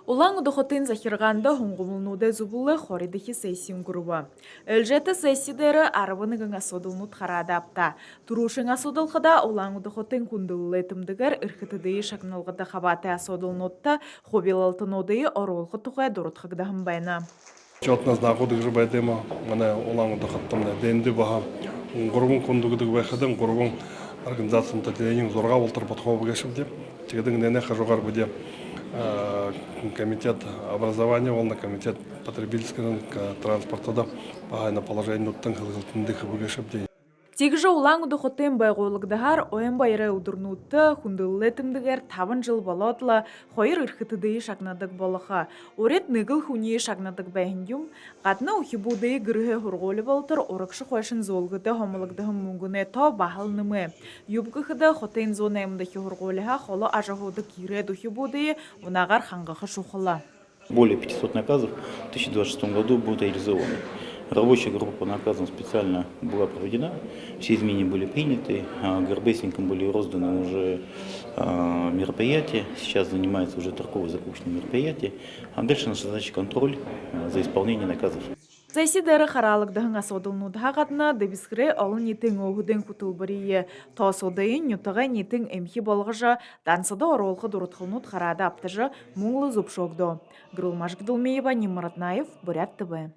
Улан удохотын захирганда хунгумулнуде зубулы хоридихи сессиюн груба. Элжеті сессидері арабыныгын асодылнут харадапта. Турушын асодылхада улан удохотын кундылы этімдігер үрхітідейі шакналғыда хабаты асодылнутта хобилалтын одайы оролғы тұқай дұрытқығдағын байна. Чотназ нақудық жыбайдема, мана улан удохоттымда денді баға. Ғұрбын кундығыдық байқадың, ғұрбын организацияны тәтелейін зорға олтыр бұтқауы кешімде. Тегдің нене қажуғар бұде. Комитет образования, волна комитет потребительского транспорта да на положение уттан хылгылтындык бүгешепде. Тегжі улан удохотын байғолығдығар ойын байыры удырнутты хундылы тімдігер 5 жыл болотла хойыр үрхітідейі шагнадық болыға. Орет нығыл хуне шагнадық бәйіндім, қатны ухибудейі гірге хұрғолы болтыр орықшы қойшын золғыды хомылығдығын мүнгіне то бағылнымы. Юбгіхіді хотын зонайымдығы хұрғолыға қолы ажығуды киред ухибудейі унағар ханғықы шуқыла. Более 500 наказов в 2026 году будут реализованы. Рабочая группа по наказам специально была проведена, все изменения были приняты, ГРБСникам были розданы уже мероприятия, сейчас занимается уже торгово-закупочные мероприятия, а дальше наша задача контроль за исполнением наказов. Сессидері қаралықдығын асодылнудыға қатына дебіскірі олын нетің оғыдың күтілбірейі. Тосудайын нютыға нетің әмхи болғыжы, дансыда оролғы дұрытқылнуд қарады аптыжы мұңлы зұпшоғды. Грылмаш Гдылмеева, Немаратнаев, Бурят ТВ.